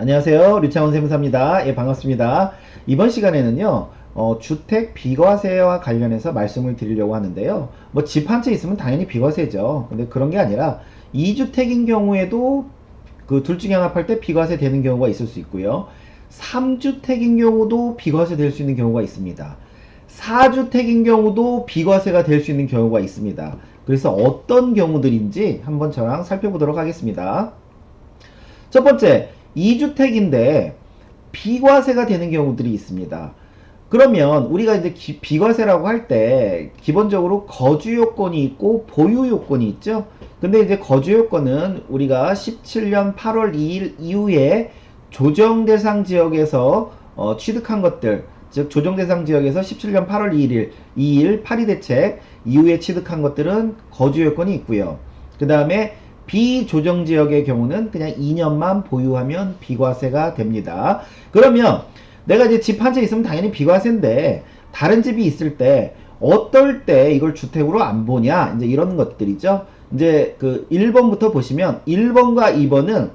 안녕하세요. 류창원 세무사입니다. 예, 반갑습니다. 이번 시간에는요, 주택 비과세와 관련해서 말씀을 드리려고 하는데요. 뭐 집 한 채 있으면 당연히 비과세죠. 근데 그런 게 아니라 2주택인 경우에도 그 둘 중에 하나 팔 때 비과세 되는 경우가 있을 수 있고요. 3주택인 경우도 비과세 될 수 있는 경우가 있습니다. 4주택인 경우도 비과세가 될 수 있는 경우가 있습니다. 그래서 어떤 경우들인지 한번 저랑 살펴보도록 하겠습니다. 첫 번째, 2주택인데 비과세가 되는 경우들이 있습니다. 그러면 우리가 이제 비과세라고 할 때 기본적으로 거주 요건이 있고 보유 요건이 있죠. 근데 이제 거주 요건은 우리가 17년 8월 2일 이후에 조정 대상 지역에서 취득한 것들, 즉 조정 대상 지역에서 17년 8월 2일 파리 대책 이후에 취득한 것들은 거주 요건이 있고요. 그 다음에 비조정 지역의 경우는 그냥 2년만 보유하면 비과세가 됩니다. 그러면 내가 이제 집 한 채 있으면 당연히 비과세인데 다른 집이 있을 때 어떨 때 이걸 주택으로 안 보냐, 이제 이런 것들이죠. 이제 그 1번부터 보시면 1번과 2번은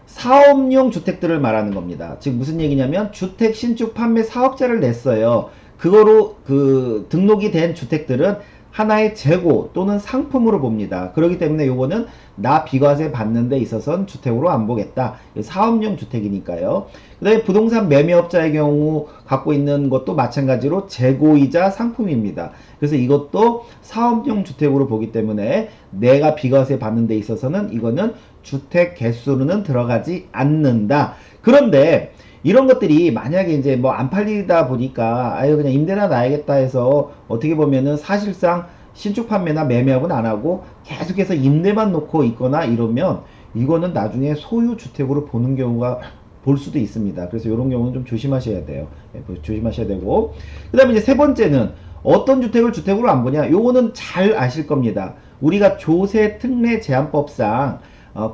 사업용 주택들을 말하는 겁니다. 즉 무슨 얘기냐면 주택 신축 판매 사업자를 냈어요. 그거로 그 등록이 된 주택들은 하나의 재고 또는 상품으로 봅니다. 그렇기 때문에 요거는 나 비과세 받는 데 있어서는 주택으로 안 보겠다. 사업용 주택이니까요. 그 다음에 부동산 매매업자의 경우 갖고 있는 것도 마찬가지로 재고이자 상품입니다. 그래서 이것도 사업용 주택으로 보기 때문에 내가 비과세 받는 데 있어서는 이거는 주택 개수로는 들어가지 않는다. 그런데 이런 것들이 만약에 이제 뭐 안 팔리다 보니까 아유 그냥 임대나 놔야겠다 해서 어떻게 보면은 사실상 신축 판매나 매매업은 안 하고 계속해서 임대만 놓고 있거나 이러면 이거는 나중에 소유 주택으로 보는 경우가 볼 수도 있습니다. 그래서 이런 경우는 좀 조심하셔야 돼요. 조심하셔야 되고, 그 다음에 이제 세 번째는 어떤 주택을 주택으로 안 보냐, 요거는 잘 아실 겁니다. 우리가 조세 특례 제한법상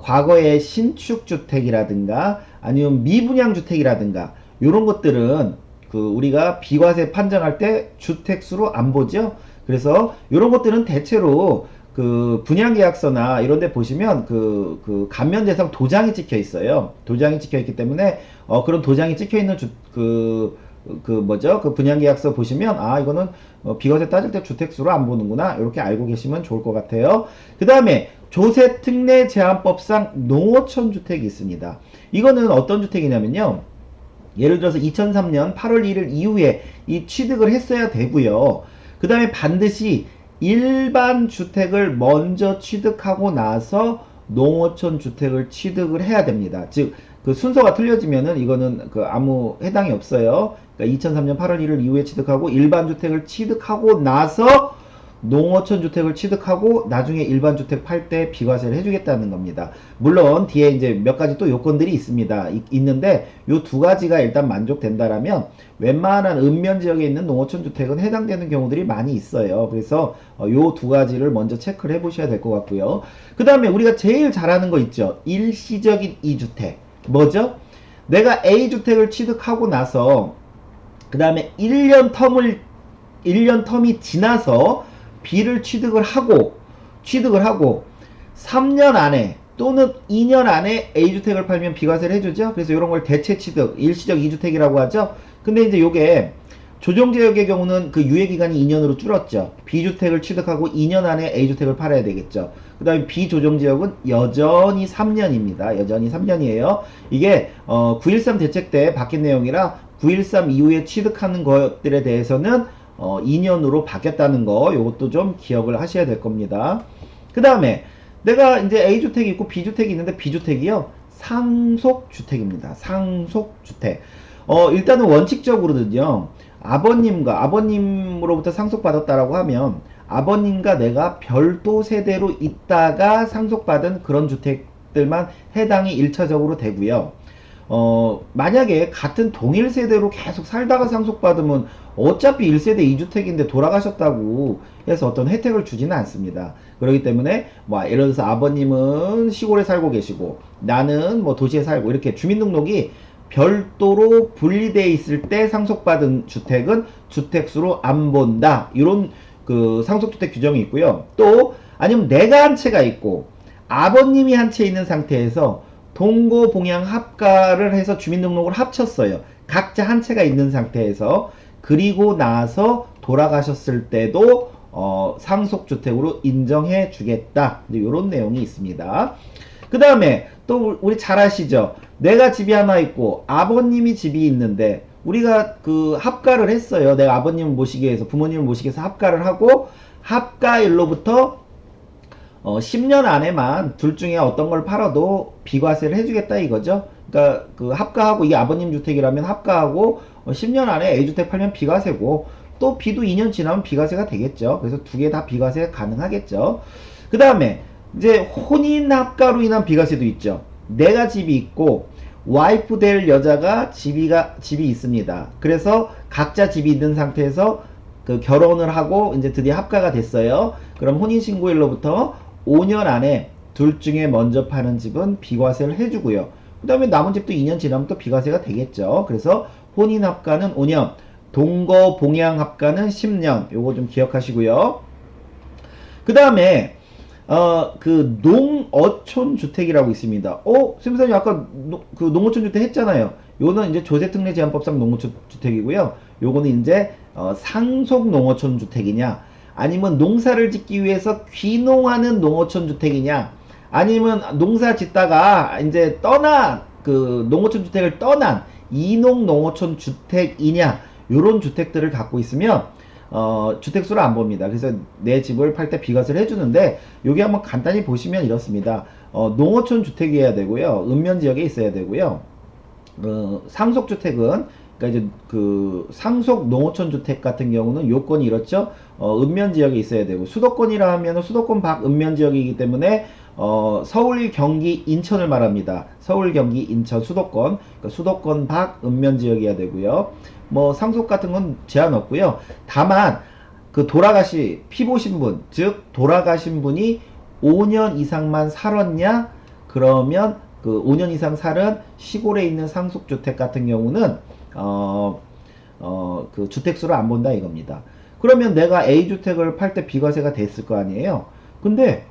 과거에 신축주택이라든가 아니면 미분양주택이라든가 이런 것들은 그 우리가 비과세 판정할 때 주택수로 안 보죠. 그래서 이런 것들은 대체로 그 분양계약서나 이런 데 보시면 그 감면대상 도장이 찍혀 있어요. 도장이 찍혀 있기 때문에 그런 도장이 찍혀 있는 뭐죠? 그 분양계약서 보시면 아 이거는 비과세 따질 때 주택수로 안 보는구나, 이렇게 알고 계시면 좋을 것 같아요. 그 다음에 조세특례 제한법상 농어촌 주택이 있습니다. 이거는 어떤 주택이냐면요, 예를 들어서 2003년 8월 1일 이후에 이 취득을 했어야 되고요. 그 다음에 반드시 일반 주택을 먼저 취득하고 나서 농어촌 주택을 취득을 해야 됩니다. 즉 그 순서가 틀려지면은 이거는 그 아무 해당이 없어요. 그러니까 2003년 8월 1일 이후에 취득하고 일반 주택을 취득하고 나서 농어촌 주택을 취득하고 나중에 일반 주택 팔 때 비과세를 해주겠다는 겁니다. 물론 뒤에 이제 몇 가지 또 요건들이 있습니다. 있는데 요 두 가지가 일단 만족된다라면 웬만한 읍면 지역에 있는 농어촌 주택은 해당되는 경우들이 많이 있어요. 그래서 요 두 가지를 먼저 체크를 해보셔야 될 것 같고요. 그 다음에 우리가 제일 잘하는 거 있죠. 일시적인 2주택. 뭐죠? 내가 A주택을 취득하고 나서 그 다음에 1년 텀이 지나서 B를 취득을 하고 3년 안에 또는 2년 안에 A주택을 팔면 비과세를 해주죠. 그래서 이런 걸 대체 취득, 일시적 2주택이라고 하죠. 근데 이제 요게 조정지역의 경우는 그 유예기간이 2년으로 줄었죠. B주택을 취득하고 2년 안에 A주택을 팔아야 되겠죠. 그 다음에 B조정지역은 여전히 3년입니다. 여전히 3년이에요. 이게 9.13 대책 때 바뀐 내용이라 9.13 이후에 취득하는 것들에 대해서는 2년으로 바뀌었다는 거, 요것도 좀 기억을 하셔야 될 겁니다. 그 다음에 내가 이제 A주택이 있고 B주택이 있는데 B주택이요, 상속주택입니다. 상속주택. 일단은 원칙적으로는요, 아버님으로부터 상속받았다라고 하면 아버님과 내가 별도 세대로 있다가 상속받은 그런 주택들만 해당이 1차적으로 되고요. 만약에 같은 동일 세대로 계속 살다가 상속받으면 어차피 1세대 2주택인데 돌아가셨다고 해서 어떤 혜택을 주지는 않습니다. 그렇기 때문에 뭐 예를 들어서 아버님은 시골에 살고 계시고 나는 뭐 도시에 살고 이렇게 주민등록이 별도로 분리되어 있을 때 상속받은 주택은 주택수로 안 본다, 이런 그 상속주택 규정이 있고요. 또 아니면 내가 한 채가 있고 아버님이 한 채 있는 상태에서 동거봉양 합가를 해서 주민등록을 합쳤어요. 각자 한 채가 있는 상태에서. 그리고 나서 돌아가셨을 때도 상속주택으로 인정해 주겠다. 이런 내용이 있습니다. 그 다음에 또 우리 잘 아시죠? 내가 집이 하나 있고 아버님이 집이 있는데 우리가 그 합가를 했어요. 내가 아버님을 모시기 위해서, 부모님을 모시기 위해서 합가를 하고, 합가일로부터 10년 안에만 둘 중에 어떤 걸 팔아도 비과세를 해주겠다 이거죠. 그러니까 그 합가하고, 이게 아버님 주택이라면 합가하고 10년 안에 A주택 팔면 비과세고, 또 B도 2년 지나면 비과세가 되겠죠. 그래서 두 개 다 비과세 가능하겠죠. 그 다음에 이제 혼인 합가로 인한 비과세도 있죠. 내가 집이 있고 와이프 될 여자가 집이 있습니다. 그래서 각자 집이 있는 상태에서 그 결혼을 하고 이제 드디어 합가가 됐어요. 그럼 혼인신고일로부터 5년 안에 둘 중에 먼저 파는 집은 비과세를 해주고요. 그 다음에 남은 집도 2년 지나면 또 비과세가 되겠죠. 그래서 혼인합가는 5년, 동거봉양합가는 10년. 요거 좀 기억하시고요. 그 다음에 그 농어촌 주택이라고 있습니다. 쌤선생님 아까 그 농어촌 주택 했잖아요. 요거는 이제 조세특례 제한법상 농어촌 주택이고요. 요거는 이제 상속 농어촌 주택이냐, 아니면 농사를 짓기 위해서 귀농하는 농어촌 주택이냐, 아니면 농사 짓다가 이제 떠난 그 농어촌 주택을 떠난 이농 농어촌 주택이냐, 요런 주택들을 갖고 있으면 주택수를 안 봅니다. 그래서 내 집을 팔 때 비과세를 해주는데, 여기 한번 간단히 보시면 이렇습니다. 농어촌 주택이어야 되고요. 읍면지역에 있어야 되고요. 상속주택은, 그러니까 이제 그 상속 농어촌 주택 같은 경우는 요건이 이렇죠. 읍면지역에 있어야 되고, 수도권이라 하면 수도권 밖 읍면지역이기 때문에 서울, 경기, 인천을 말합니다. 서울, 경기, 인천, 수도권. 그러니까 수도권 밖 읍면지역이어야 되고요. 뭐 상속 같은 건 제한 없고요. 다만 그 피보신 분, 즉 돌아가신 분이 5년 이상만 살았냐, 그러면 그 5년 이상 살은 시골에 있는 상속주택 같은 경우는 그 주택수를 안 본다 이겁니다. 그러면 내가 A주택을 팔 때 비과세가 됐을 거 아니에요. 근데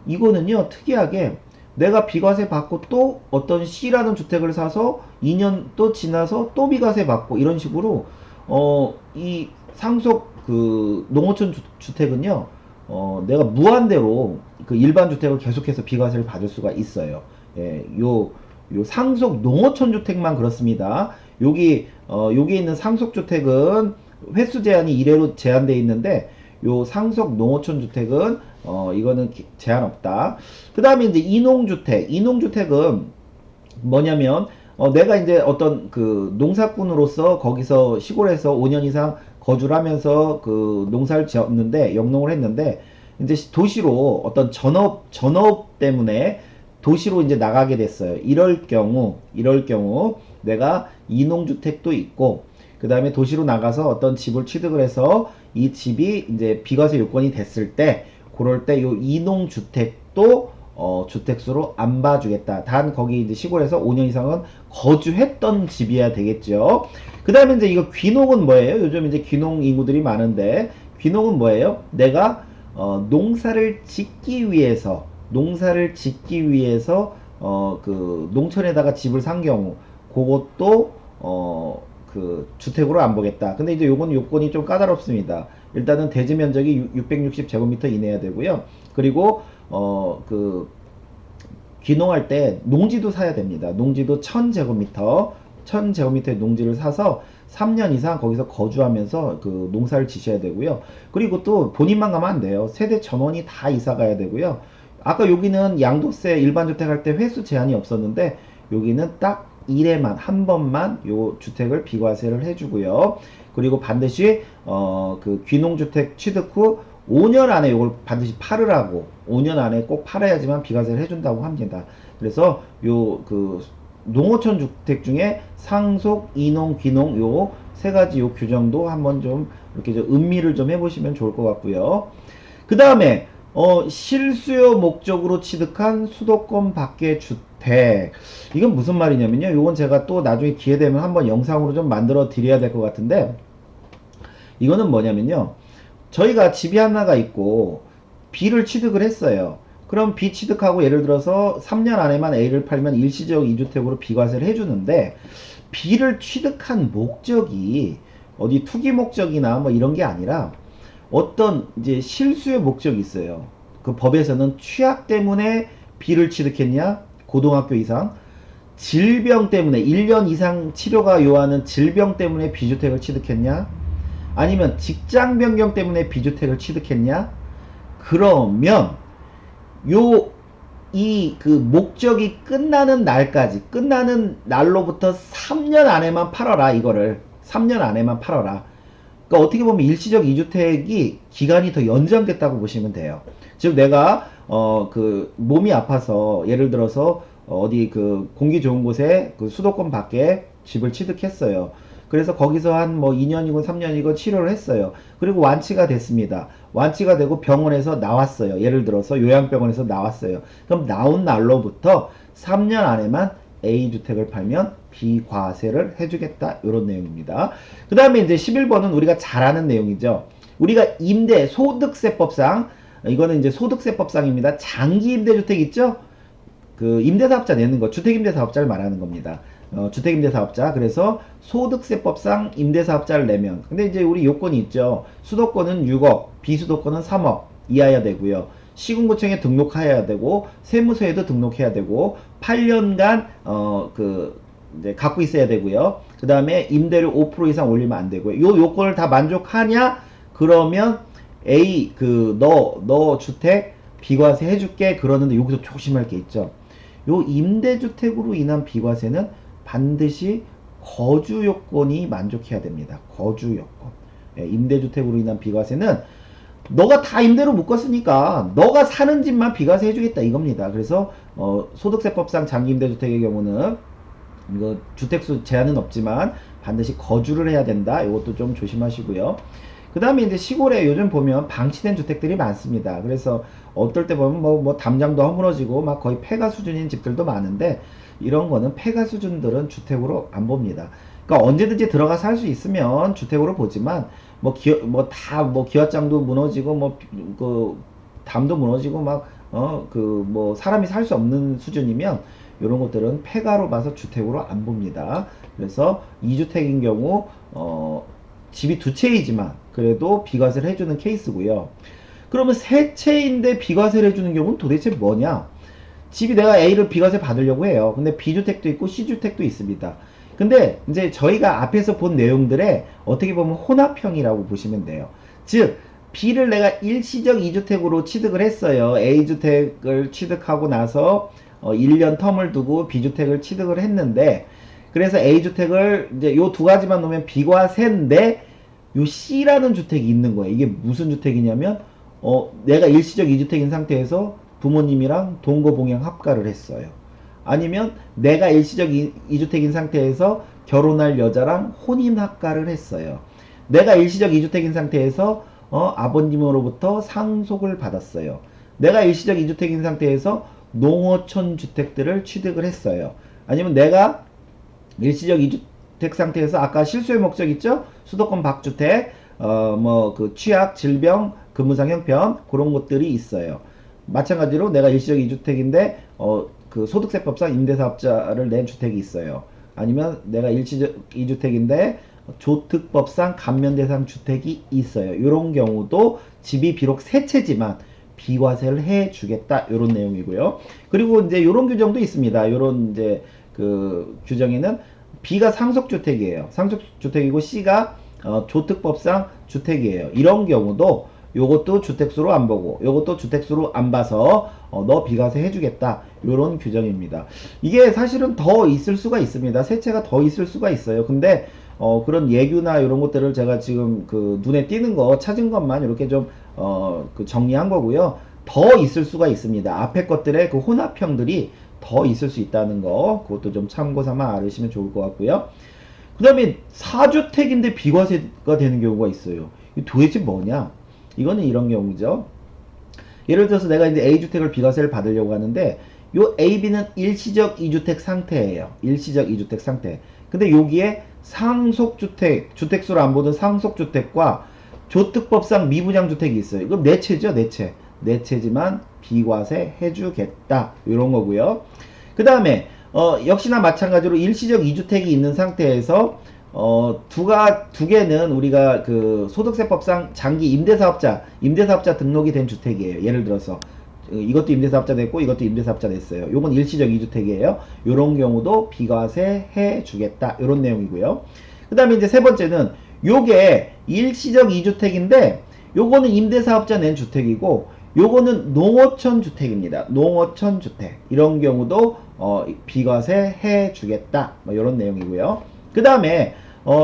이거는요, 특이하게 내가 비과세 받고 또 어떤 C라는 주택을 사서 2년 또 지나서 또 비과세 받고, 이런 식으로 이 상속 그 농어촌 주택은요, 내가 무한대로 그 일반 주택을 계속해서 비과세를 받을 수가 있어요. 예, 요 상속 농어촌 주택만 그렇습니다. 여기 있는 상속 주택은 횟수 제한이 1회로 제한되어 있는데, 요 상속 농어촌 주택은 이거는 제한 없다. 그 다음에 이제 이농주택은 뭐냐면 내가 이제 어떤 그 농사꾼으로서 거기서 시골에서 5년 이상 거주를 하면서 그 농사를 지었는데, 영농을 했는데, 이제 도시로 어떤 전업 때문에 도시로 이제 나가게 됐어요. 이럴 경우 내가 이농주택도 있고, 그 다음에 도시로 나가서 어떤 집을 취득을 해서 이 집이 이제 비과세 요건이 됐을 때, 그럴 때 요 이농주택도 주택수로 안 봐주겠다. 단 거기 이제 시골에서 5년 이상은 거주했던 집이어야 되겠죠. 그 다음에 이제 이거 귀농은 뭐예요? 요즘 이제 귀농 인구들이 많은데, 귀농은 뭐예요? 내가 농사를 짓기 위해서 그 농촌에다가 집을 산 경우, 그것도 그 주택으로 안 보겠다. 근데 이제 요건 요건이 좀 까다롭습니다. 일단은 대지 면적이 660제곱미터 이내야 되고요. 그리고 그 귀농할 때 농지도 사야 됩니다. 농지도 1000제곱미터의 농지를 사서 3년 이상 거기서 거주하면서 그 농사를 지셔야 되고요. 그리고 또 본인만 가면 안 돼요. 세대 전원이 다 이사 가야 되고요. 아까 여기는 양도세 일반주택 할 때 횟수 제한이 없었는데, 여기는 딱 1회만, 한 번만 요 주택을 비과세를 해주고요. 그리고 반드시 그 귀농주택 취득 후 5년 안에 요걸 반드시 팔으라고, 5년 안에 꼭 팔아야지만 비과세를 해준다고 합니다. 그래서 요 그 농어촌 주택 중에 상속, 이농, 귀농 요 세 가지 요 규정도 한번 좀 이렇게 좀 음미를 좀 해보시면 좋을 것 같고요. 그 다음에 실수요 목적으로 취득한 수도권 밖의 주택, 이건 무슨 말이냐면요, 요건 제가 또 나중에 기회 되면 한번 영상으로 좀 만들어 드려야 될 것 같은데, 이거는 뭐냐면요, 저희가 집이 하나가 있고 B를 취득을 했어요. 그럼 B 취득하고 예를 들어서 3년 안에만 A를 팔면 일시적 2주택으로 비과세를 해주는데 B를 취득한 목적이 어디 투기 목적이나 뭐 이런 게 아니라 어떤 이제 실수의 목적이 있어요. 그 법에서는 취약 때문에 B를 취득했냐? 고등학교 이상. 질병 때문에 1년 이상 치료가 요하는 질병 때문에 비주택을 취득했냐? 아니면 직장 변경 때문에 비주택을 취득했냐? 그러면 요 이 그 목적이 끝나는 날까지 끝나는 날로부터 3년 안에만 팔아라 이거를 3년 안에만 팔아라. 그러니까 어떻게 보면 일시적 2주택이 기간이 더 연장됐다고 보시면 돼요. 즉 내가 그 몸이 아파서 예를 들어서 어디 그 공기 좋은 곳에 그 수도권 밖에 집을 취득했어요. 그래서 거기서 한 뭐 2년이고 3년이고 치료를 했어요. 그리고 완치가 됐습니다. 완치가 되고 병원에서 나왔어요. 예를 들어서 요양병원에서 나왔어요. 그럼 나온 날로부터 3년 안에만 A주택을 팔면 비과세를 해주겠다. 이런 내용입니다. 그 다음에 이제 11번은 우리가 잘 아는 내용이죠. 우리가 임대 소득세법상 이거는 이제 소득세법상입니다. 장기 임대주택 있죠? 그 임대사업자 내는 거 주택임대사업자를 말하는 겁니다. 주택임대사업자. 그래서 소득세법상 임대사업자를 내면 근데 이제 우리 요건이 있죠. 수도권은 6억 비수도권은 3억 이하야 되고요. 시군구청에 등록해야 되고 세무서에도 등록해야 되고 8년간 그 이제 갖고 있어야 되고요. 그 다음에 임대료 5% 이상 올리면 안 되고요. 요 요건을 다 만족하냐? 그러면 A 너 주택 비과세 해줄게. 그러는데 여기서 조심할 게 있죠. 요 임대주택으로 인한 비과세는 반드시 거주 요건이 만족해야 됩니다. 거주 요건. 예, 임대주택으로 인한 비과세는 너가 다 임대로 묶었으니까 너가 사는 집만 비과세 해주겠다 이겁니다. 그래서 소득세법상 장기임대주택의 경우는 이거 주택수 제한은 없지만 반드시 거주를 해야 된다. 이것도 좀 조심하시고요. 그 다음에 이제 시골에 요즘 보면 방치된 주택들이 많습니다. 그래서 어떨 때 보면 뭐 담장도 허물어지고 막 거의 폐가 수준인 집들도 많은데 이런 거는 폐가 수준들은 주택으로 안 봅니다. 그러니까 언제든지 들어가 살 수 있으면 주택으로 보지만 기와장도 무너지고 그 담도 무너지고 뭐 사람이 살 수 없는 수준이면 이런 것들은 폐가로 봐서 주택으로 안 봅니다. 그래서 2주택인 경우 집이 두 채이지만 그래도 비과세를 해주는 케이스고요. 그러면 세 채인데 비과세를 해주는 경우는 도대체 뭐냐? 집이 내가 A를 비과세 받으려고 해요. 근데 B주택도 있고 C주택도 있습니다. 근데 이제 저희가 앞에서 본 내용들에 어떻게 보면 혼합형이라고 보시면 돼요. 즉 B를 내가 일시적 2주택으로 취득을 했어요. A주택을 취득하고 나서 1년 텀을 두고 B주택을 취득을 했는데 그래서 A주택을 이제 요 두 가지만 놓으면 비과세인데 요 C라는 주택이 있는 거예요. 이게 무슨 주택이냐면 내가 일시적 2주택인 상태에서 부모님이랑 동거봉양 합가를 했어요. 아니면 내가 일시적 2주택인 상태에서 결혼할 여자랑 혼인 합가를 했어요. 내가 일시적 2주택인 상태에서 아버님으로부터 상속을 받았어요. 내가 일시적 2주택인 상태에서 농어촌 주택들을 취득을 했어요. 아니면 내가 일시적 2주택 상태에서 아까 실수의 목적 있죠? 수도권 박주택, 그 취약, 질병, 근무상 형편 그런 것들이 있어요. 마찬가지로 내가 일시적 2주택인데 그 소득세법상 임대사업자를 낸 주택이 있어요. 아니면 내가 일시적 2주택인데 조특법상 감면대상 주택이 있어요. 이런 경우도 집이 비록 세 채지만 비과세를 해주겠다 이런 내용이고요. 그리고 이제 이런 규정도 있습니다. 이런 이제 그 규정에는 B가 상속주택이에요. 상속주택이고 C가 조특법상 주택이에요. 이런 경우도 요것도 주택수로 안 보고 요것도 주택수로 안 봐서 너 비과세 해주겠다 요런 규정입니다. 이게 사실은 더 있을 수가 있습니다. 세 채가 더 있을 수가 있어요. 근데 그런 예규나 이런 것들을 제가 지금 그 눈에 띄는 거 찾은 것만 이렇게 좀 그 정리한 거고요. 더 있을 수가 있습니다. 앞에 것들의 그 혼합형들이 더 있을 수 있다는 거 그것도 좀 참고 삼아 알으시면 좋을 것 같고요. 그 다음에 4주택인데 비과세가 되는 경우가 있어요. 이게 도대체 뭐냐? 이거는 이런 경우죠. 예를 들어서 내가 이제 A주택을 비과세를 받으려고 하는데 요 A, B는 일시적 2주택 상태예요. 일시적 2주택 상태. 근데 여기에 상속주택, 주택수를 안 보던 상속주택과 조특법상 미분양주택이 있어요. 그럼 네 채죠, 네 채. 내 채지만 비과세 해주겠다. 이런 거고요. 그 다음에 역시나 마찬가지로 일시적 2주택이 있는 상태에서 두 개는 우리가 그 소득세법상 장기 임대사업자 등록이 된 주택이에요. 예를 들어서 이것도 임대사업자 됐고 이것도 임대사업자 됐어요. 요건 일시적 2주택이에요. 요런 경우도 비과세 해주겠다. 요런 내용이고요. 그 다음에 이제 세 번째는 요게 일시적 2주택인데 요거는 임대사업자 낸 주택이고 요거는 농어촌 주택입니다. 농어촌 주택. 이런 경우도 비과세 해주겠다. 뭐 요런 내용이고요. 그 다음에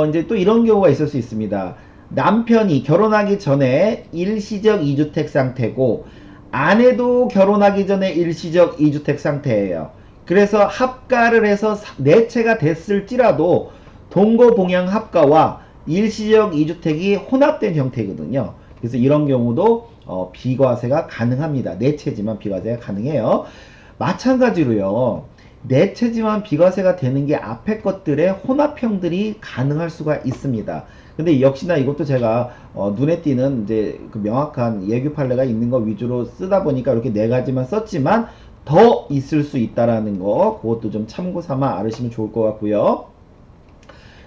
이제 또 이런 경우가 있을 수 있습니다. 남편이 결혼하기 전에 일시적 2주택 상태고 아내도 결혼하기 전에 일시적 2주택 상태예요. 그래서 합가를 해서 네 채가 됐을지라도 동거봉양 합가와 일시적 2주택이 혼합된 형태거든요. 그래서 이런 경우도 비과세가 가능합니다. 네 채지만 비과세가 가능해요. 마찬가지로요. 네 채지만 비과세가 되는 게 앞에 것들의 혼합형들이 가능할 수가 있습니다. 근데 역시나 이것도 제가 눈에 띄는 이제 그 명확한 예규 판례가 있는 거 위주로 쓰다 보니까 이렇게 네 가지만 썼지만 더 있을 수 있다라는 거 그것도 좀 참고 삼아 알으시면 좋을 것 같고요.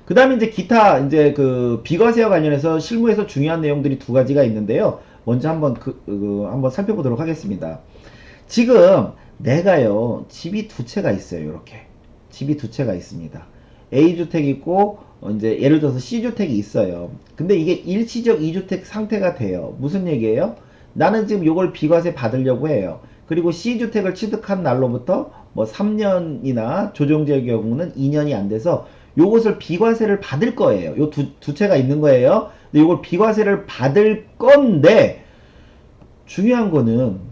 그 다음에 이제 기타 이제 그 비과세와 관련해서 실무에서 중요한 내용들이 두 가지가 있는데요. 먼저 한번 한번 살펴보도록 하겠습니다. 지금 내가요 집이 두 채가 있어요. 이렇게 집이 두 채가 있습니다. A주택 있고 이제 예를 들어서 C주택이 있어요. 근데 이게 일시적 2주택 상태가 돼요. 무슨 얘기예요? 나는 지금 요걸 비과세 받으려고 해요. 그리고 C주택을 취득한 날로부터 뭐 3년이나 조정제의 경우는 2년이 안 돼서 요것을 비과세를 받을 거예요. 요 두 채가 있는 거예요. 근데 요걸 비과세를 받을 건데 중요한 거는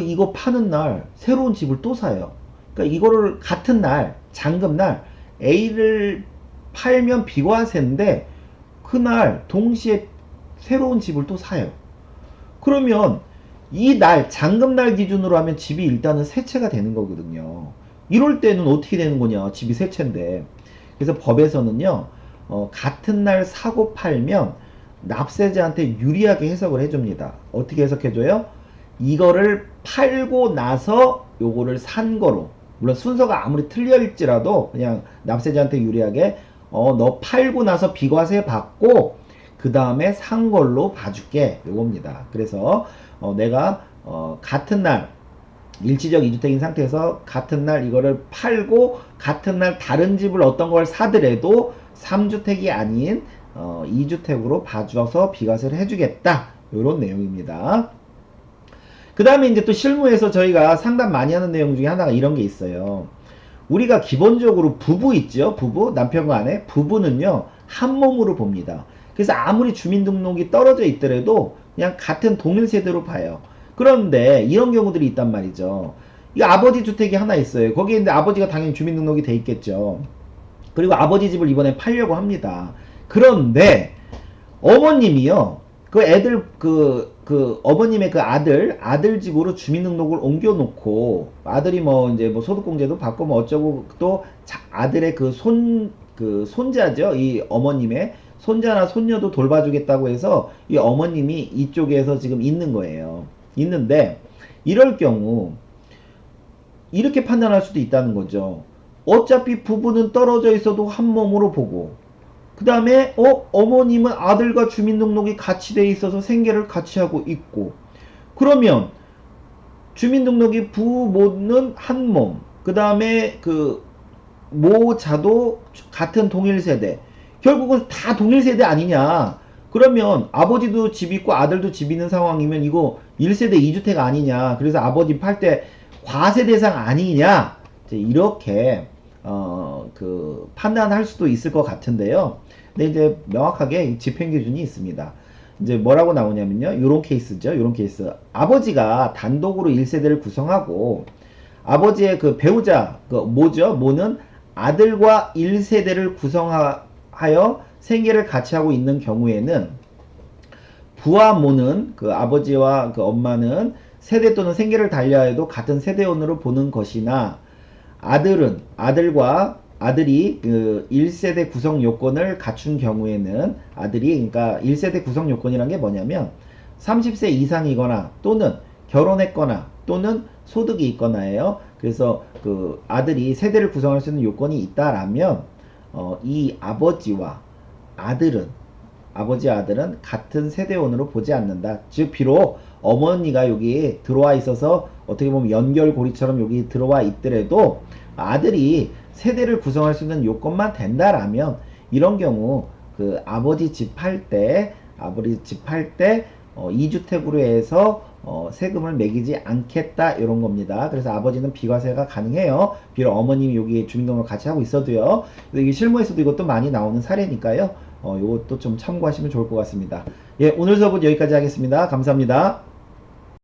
이거 파는 날 새로운 집을 또 사요. 그러니까 이거를 같은 날 잔금날 A를 팔면 비과세인데 그날 동시에 새로운 집을 또 사요. 그러면 이 날 잔금날 기준으로 하면 집이 일단은 세 채가 되는 거거든요. 이럴 때는 어떻게 되는 거냐? 집이 세 채인데. 그래서 법에서는요. 같은 날 사고 팔면 납세자한테 유리하게 해석을 해줍니다. 어떻게 해석해줘요? 이거를 팔고 나서 요거를 산 거로, 물론 순서가 아무리 틀려일지라도 그냥 납세자한테 유리하게 너 팔고 나서 비과세 받고 그 다음에 산 걸로 봐줄게 요겁니다. 그래서 내가 같은 날 일시적 2주택인 상태에서 같은 날 이거를 팔고 같은 날 다른 집을 어떤 걸 사더라도 3주택이 아닌 2주택으로 봐줘서 비과세를 해주겠다 요런 내용입니다. 그 다음에 이제 또 실무에서 저희가 상담 많이 하는 내용 중에 하나가 이런 게 있어요. 우리가 기본적으로 부부 있죠? 부부, 남편과 아내. 부부는요, 한 몸으로 봅니다. 그래서 아무리 주민등록이 떨어져 있더라도 그냥 같은 동일 세대로 봐요. 그런데 이런 경우들이 있단 말이죠. 이 아버지 주택이 하나 있어요. 거기에 근데 아버지가 당연히 주민등록이 돼 있겠죠. 그리고 아버지 집을 이번에 팔려고 합니다. 그런데 어머님이요. 그 애들 어머님의 그 아들 집으로 주민등록을 옮겨놓고 아들이 뭐 이제 뭐 소득공제도 받고 뭐 어쩌고 또 아들의 손자죠. 이 어머님의 손자나 손녀도 돌봐주겠다고 해서 이 어머님이 이쪽에서 지금 있는 거예요. 있는데 이럴 경우 이렇게 판단할 수도 있다는 거죠. 어차피 부부는 떨어져 있어도 한 몸으로 보고 그 다음에 어머님은 아들과 주민등록이 같이 돼 있어서 생계를 같이 하고 있고 그러면 주민등록이 부모는 한 몸 그 다음에 그 모자도 같은 동일 세대 결국은 다 동일 세대 아니냐 그러면 아버지도 집 있고 아들도 집 있는 상황이면 이거 1세대 2주택 아니냐 그래서 아버지 팔 때 과세 대상 아니냐 이렇게 판단할 수도 있을 것 같은데요. 근데 이제 명확하게 집행기준이 있습니다. 이제 뭐라고 나오냐면요. 요런 케이스죠. 요런 케이스. 아버지가 단독으로 1세대를 구성하고 아버지의 그 배우자, 모죠. 모는 아들과 1세대를 구성하여 생계를 같이 하고 있는 경우에는 부와 모는 그 아버지와 그 엄마는 세대 또는 생계를 달리하여도 같은 세대원으로 보는 것이나 아들이 그 1세대 구성 요건을 갖춘 경우에는 아들이 그러니까 1세대 구성 요건이란 게 뭐냐면 30세 이상이거나 또는 결혼했거나 또는 소득이 있거나예요. 그래서 그 아들이 세대를 구성할 수 있는 요건이 있다라면 이 아버지와 아들은 같은 세대원으로 보지 않는다. 즉 비록 어머니가 여기 들어와 있어서 어떻게 보면 연결고리처럼 여기 들어와 있더라도 아들이 세대를 구성할 수 있는 요건만 된다라면 이런 경우 그 아버지 집 할 때 2주택으로 해서 세금을 매기지 않겠다 이런 겁니다. 그래서 아버지는 비과세가 가능해요. 비록 어머님이 여기 주민등록을 같이 하고 있어도요. 그래서 이게 실무에서도 이것도 많이 나오는 사례니까요. 이것도 좀 참고하시면 좋을 것 같습니다. 예, 오늘 수업은 여기까지 하겠습니다. 감사합니다.